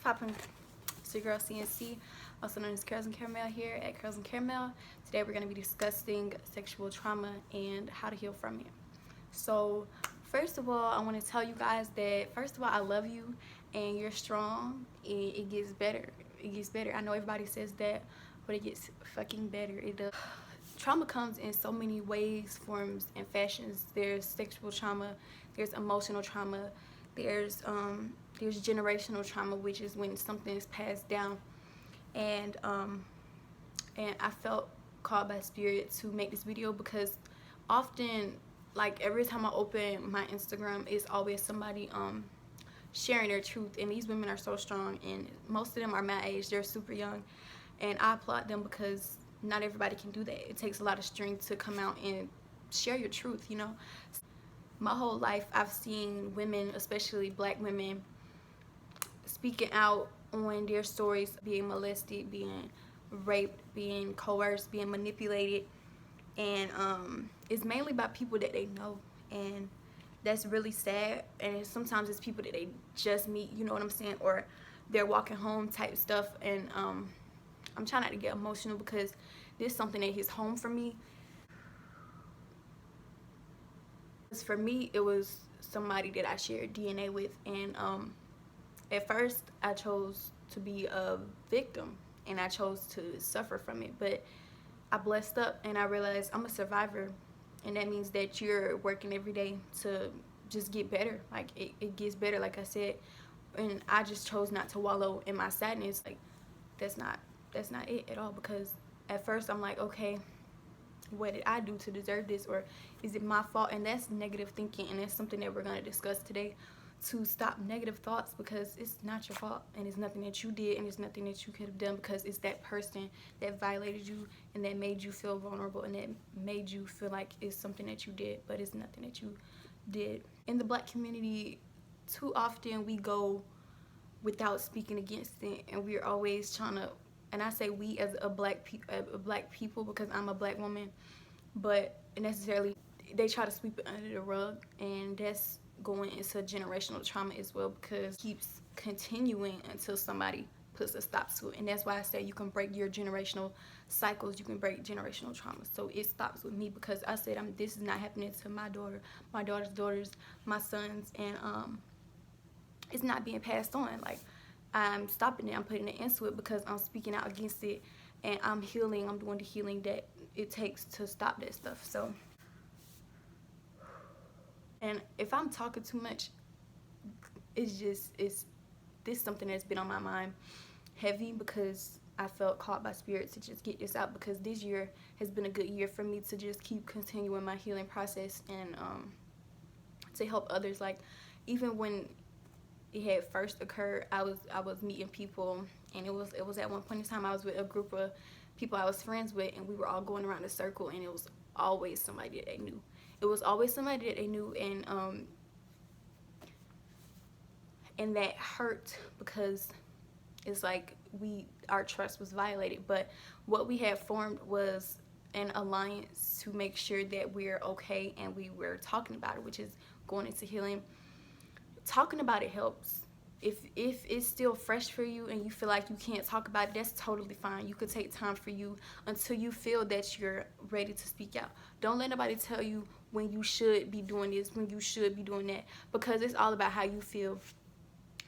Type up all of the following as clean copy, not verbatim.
Poppin'? It's your girl CNC, also known as Curls and Caramel here at Curls and Caramel. Today we're going to be discussing sexual trauma and how to heal from it. So first of all, I want to tell you guys that first of all, I love you and you're strong. It gets better. It gets better. I know everybody says that, but it gets fucking better. It does. Trauma comes in so many ways, forms, and fashions. There's sexual trauma, there's emotional trauma, there's generational trauma, which is when something is passed down. And I felt called by spirit to make this video because often, like every time I open my Instagram, it's always somebody sharing their truth, and these women are so strong, and most of them are my age. They're super young, and I applaud them because not everybody can do that. It takes a lot of strength to come out and share your truth, you know. My whole life I've seen women, especially black women, speaking out on their stories, being molested, being raped, being coerced, being manipulated, and it's mainly by people that they know, and that's really sad. And sometimes it's people that they just meet, you know what I'm saying, or they're walking home type stuff. And I'm trying not to get emotional because this is something that hits home for me. For me, it was somebody that I shared DNA with, and at first I chose to be a victim and I chose to suffer from it, but I blessed up and I realized I'm a survivor, and that means that you're working every day to just get better. Like it gets better, like I said, and I just chose not to wallow in my sadness. Like that's not it at all, because at first I'm like, okay, what did I do to deserve this, or is it my fault? And that's negative thinking, and that's something that we're going to discuss today, to stop negative thoughts, because it's not your fault, and it's nothing that you did, and it's nothing that you could have done, because it's that person that violated you and that made you feel vulnerable and that made you feel like it's something that you did, but it's nothing that you did. In the black community, too often we go without speaking against it, and we're always trying to, and I say we as a black people because I'm a black woman, but necessarily they try to sweep it under the rug, and that's going into generational trauma as well, because it keeps continuing until somebody puts a stop to it. And that's why I say you can break your generational cycles, you can break generational trauma. So it stops with me because I said this is not happening to my daughter, my daughter's daughters, my sons, and it's not being passed on. Like, I'm stopping it, I'm putting an end to it because I'm speaking out against it, and I'm healing, I'm doing the healing that it takes to stop that stuff. So, and if I'm talking too much, it's this is something that's been on my mind heavy, because I felt caught by spirit to just get this out, because this year has been a good year for me to just keep continuing my healing process, and to help others. Like, even when it had first occurred, I was meeting people, and it was at one point in time I was with a group of people I was friends with, and we were all going around a circle, and it was always somebody that they knew. It was always somebody that they knew, and that hurt, because it's like our trust was violated. But what we had formed was an alliance to make sure that we're okay, and we were talking about it, which is going into healing. Talking about it helps. If it's still fresh for you and you feel like you can't talk about it, that's totally fine. You could take time for you until you feel that you're ready to speak out. Don't let nobody tell you when you should be doing this, when you should be doing that, because it's all about how you feel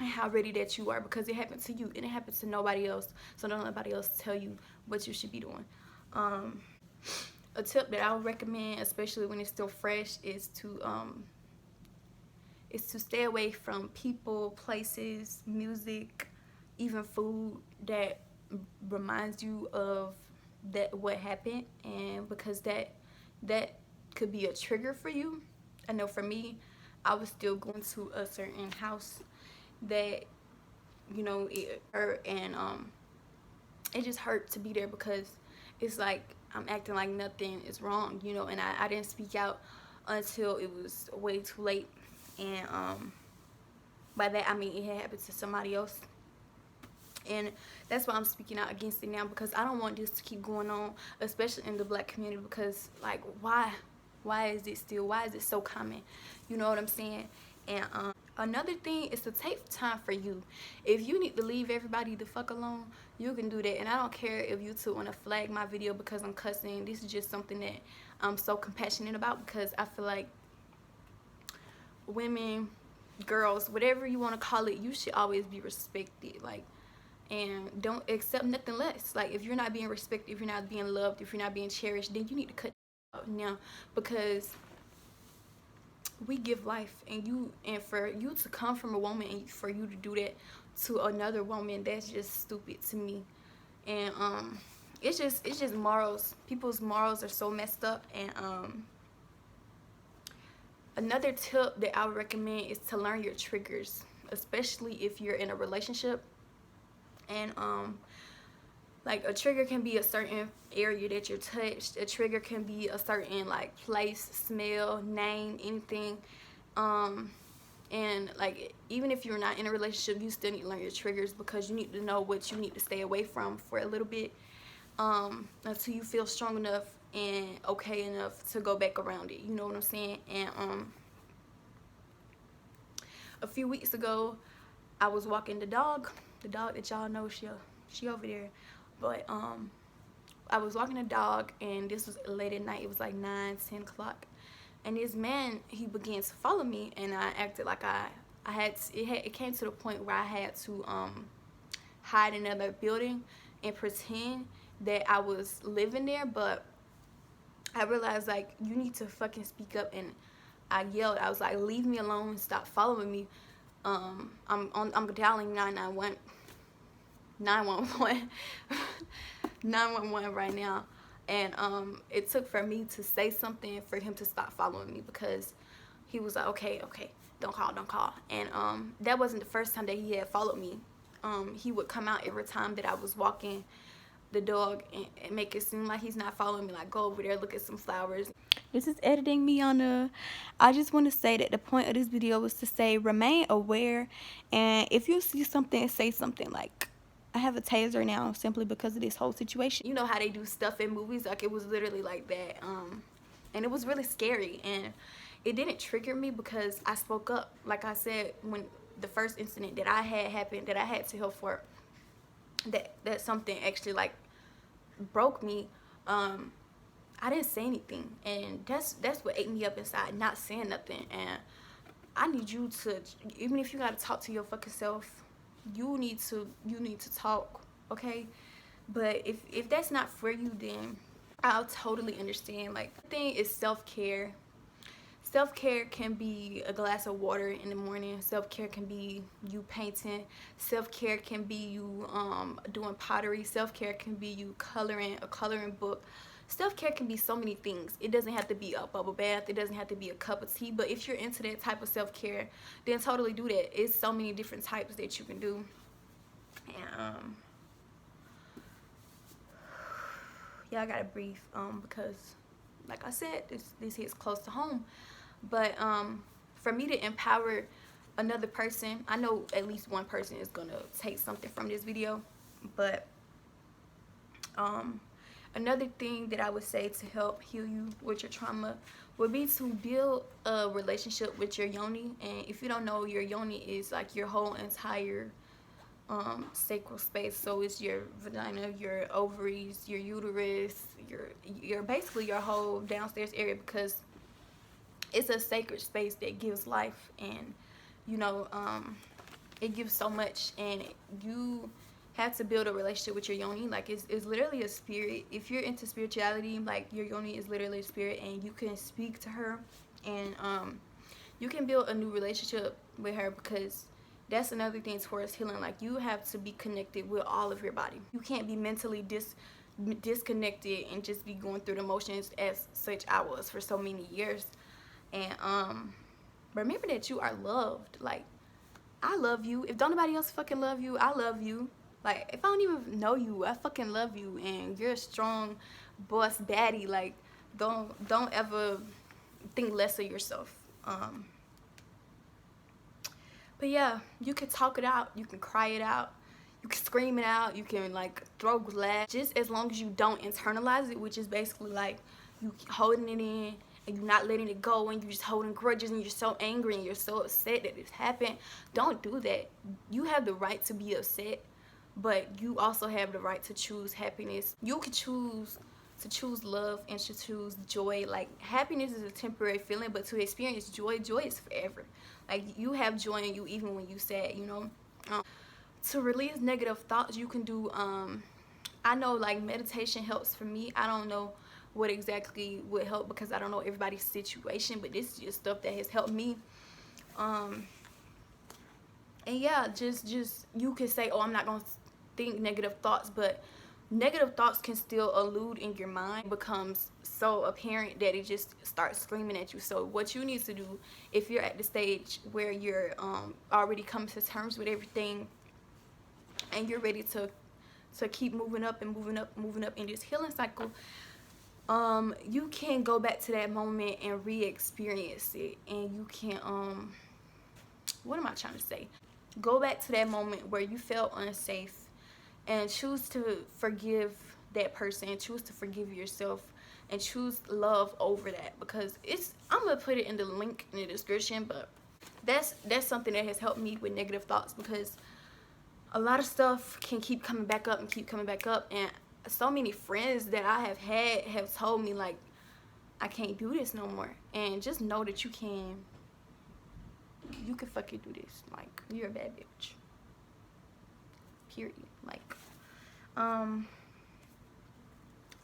and how ready that you are, because it happened to you and it happens to nobody else. So don't let nobody else tell you what you should be doing. A tip that I would recommend, especially when it's still fresh, is to stay away from people, places, music, even food that reminds you of what happened, and because that could be a trigger for you. I know for me, I was still going to a certain house that, you know, it hurt, and it just hurt to be there, because it's like I'm acting like nothing is wrong, you know, and I didn't speak out until it was way too late. And by that I mean it had happened to somebody else, and that's why I'm speaking out against it now, because I don't want this to keep going on, especially in the black community, because like why is it so common, you know what I'm saying? And Another thing is to take time for you. If you need to leave everybody the fuck alone, you can do that. And I don't care if you two want to flag my video because I'm cussing. This is just something that I'm so compassionate about, because I feel like women, girls, whatever you want to call it, you should always be respected. Like, and don't accept nothing less. Like, if you're not being respected, if you're not being loved, if you're not being cherished, then you need to cut out now, because we give life, and for you to come from a woman and for you to do that to another woman, that's just stupid to me. And it's just morals. People's morals are so messed up. And another tip that I would recommend is to learn your triggers, especially if you're in a relationship. And like, a trigger can be a certain area that you're touched. A trigger can be a certain, like, place, smell, name, anything. And like, even if you're not in a relationship, you still need to learn your triggers, because you need to know what you need to stay away from for a little bit, until you feel strong enough and okay enough to go back around it. You know what I'm saying? And a few weeks ago, I was walking the dog that y'all know, she over there. But I was walking the dog, and this was late at night. It was like 9-10 o'clock, and this man, he began to follow me, and I acted like it came to the point where I had to hide in another building and pretend that I was living there. But I realized, like, you need to fucking speak up. And I yelled. I was like, leave me alone, stop following me. I'm dialing 911 911 right now. And it took for me to say something for him to stop following me, because he was like, okay, don't call. And that wasn't the first time that he had followed me. He would come out every time that I was walking the dog and make it seem like he's not following me, like, go over there, look at some flowers. This is editing me on a. I just want to say that the point of this video was to say, remain aware, and if you see something, say something. Like, I have a taser now simply because of this whole situation. You know how they do stuff in movies? Like, it was literally like that. And it was really scary, and it didn't trigger me because I spoke up. Like I said, when the first incident that I had happened, that I had to help for, that something actually, like, broke me. I didn't say anything, and that's what ate me up inside, not saying nothing. And I need you to, even if you gotta talk to your fucking self, you need to talk, okay? But if that's not for you, then I'll totally understand. Like, the thing is self-care. Self-care can be a glass of water in the morning. Self-care can be you painting. Self-care can be you doing pottery. Self-care can be you coloring a coloring book. Self-care can be so many things. It doesn't have to be a bubble bath. It doesn't have to be a cup of tea. But if you're into that type of self-care, then totally do that. It's so many different types that you can do. And yeah, I gotta breathe because, like I said, this hits close to home. But for me to empower another person, I know at least one person is gonna take something from this video. But another thing that I would say to help heal you with your trauma would be to build a relationship with your Yoni. And if you don't know, your Yoni is like your whole entire sacral space. So it's your vagina, your ovaries, your uterus, your basically your whole downstairs area, because it's a sacred space that gives life. And you know, it gives so much, and you have to build a relationship with your Yoni. Like, it's literally a spirit. If you're into spirituality, like, your Yoni is literally a spirit, and you can speak to her, and you can build a new relationship with her, because that's another thing towards healing. Like, you have to be connected with all of your body. You can't be mentally disconnected and just be going through the motions as such I was for so many years. And remember that you are loved. Like, I love you. If don't nobody else fucking love you, I love you. Like, if I don't even know you, I fucking love you, and you're a strong boss baddie. Like, don't ever think less of yourself. But yeah, you can talk it out, you can cry it out, you can scream it out, you can, like, throw glass, just as long as you don't internalize it, which is basically like you holding it in and you're not letting it go, and you're just holding grudges, and you're so angry and you're so upset that this happened. Don't do that. You have the right to be upset, but you also have the right to choose happiness. You can choose to choose love and to choose joy. Like, happiness is a temporary feeling, but to experience joy, joy is forever. Like, you have joy in you even when you sad, you know. To release negative thoughts, you can do I know, like, meditation helps for me. I don't know what exactly would help because I don't know everybody's situation, but this is just stuff that has helped me. And yeah, just you can say, oh, I'm not gonna think negative thoughts, but negative thoughts can still elude in your mind. It becomes so apparent that it just starts screaming at you. So what you need to do, if you're at the stage where you're already coming to terms with everything and you're ready to keep moving up and moving up in this healing cycle, you can go back to that moment and re-experience it, and you can what am I trying to say? Go back to that moment where you felt unsafe and choose to forgive that person, choose to forgive yourself, and choose love over that, because I'm gonna put it in the link in the description, but that's something that has helped me with negative thoughts, because a lot of stuff can keep coming back up and keep coming back up, and so many friends that I have had have told me, like, I can't do this no more. And just know that you can fucking do this. Like, you're a bad bitch, period. Like,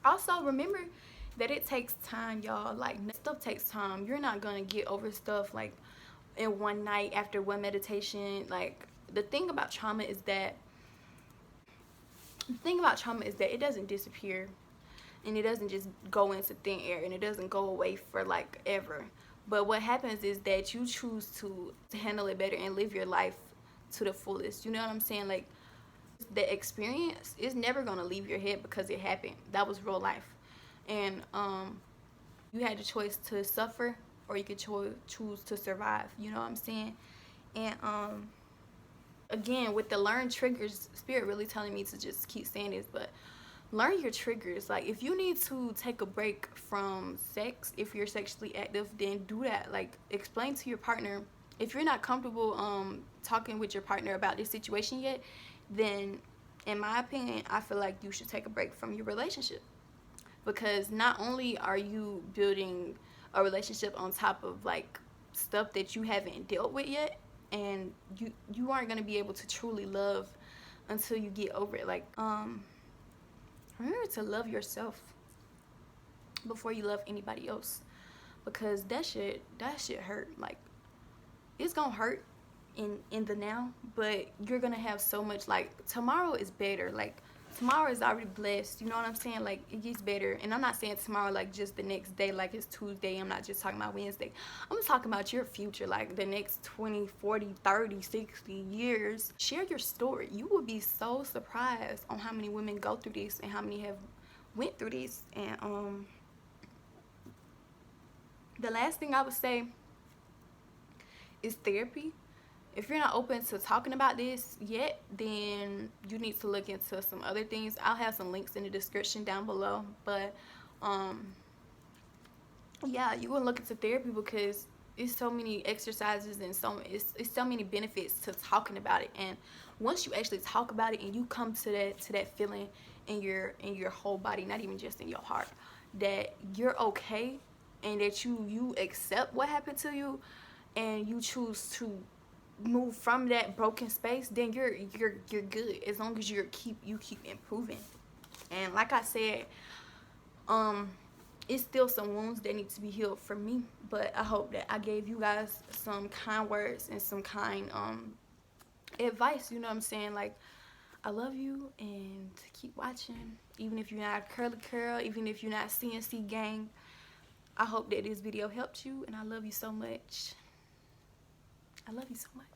also remember that it takes time, y'all. Like, stuff takes time. You're not gonna get over stuff like in one night after one meditation. Like, the thing about trauma is that it doesn't disappear, and it doesn't just go into thin air, and it doesn't go away for like ever. But what happens is that you choose to handle it better and live your life to the fullest. You know what I'm saying? Like, the experience is never gonna leave your head because it happened. That was real life. And you had the choice to suffer, or you could choose to survive. You know what I'm saying? And again, with the learned triggers, Spirit really telling me to just keep saying this, but learn your triggers. Like, if you need to take a break from sex, if you're sexually active, then do that. Like, explain to your partner. If you're not comfortable talking with your partner about this situation yet, then in my opinion, I feel like you should take a break from your relationship, because not only are you building a relationship on top of like stuff that you haven't dealt with yet, and you aren't going to be able to truly love until you get over it. Like, remember to love yourself before you love anybody else, because that shit hurt. Like, it's gonna hurt in the now, but you're gonna have so much, like, tomorrow is better. Like, tomorrow is already blessed. You know what I'm saying? Like, it gets better. And I'm not saying tomorrow like just the next day, like it's Tuesday. I'm not just talking about Wednesday. I'm talking about your future, like the next 20, 40, 30, 60 years. Share your story. You will be so surprised on how many women go through this and how many have went through this. And the last thing I would say is therapy. If you're not open to talking about this yet, then you need to look into some other things. I'll have some links in the description down below. But yeah, you will look into therapy, because it's so many exercises and it's so many benefits to talking about it. And once you actually talk about it and you come to that feeling in your whole body, not even just in your heart, that you're okay and that you accept what happened to you, and you choose to move from that broken space, then you're good, as long as you keep improving. And like I said, it's still some wounds that need to be healed for me, but I hope that I gave you guys some kind words and some kind advice. You know what I'm saying? Like, I love you, and keep watching. Even if you're not curly curl, even if you're not CNC gang, I hope that this video helped you, and I love you so much. I love you so much.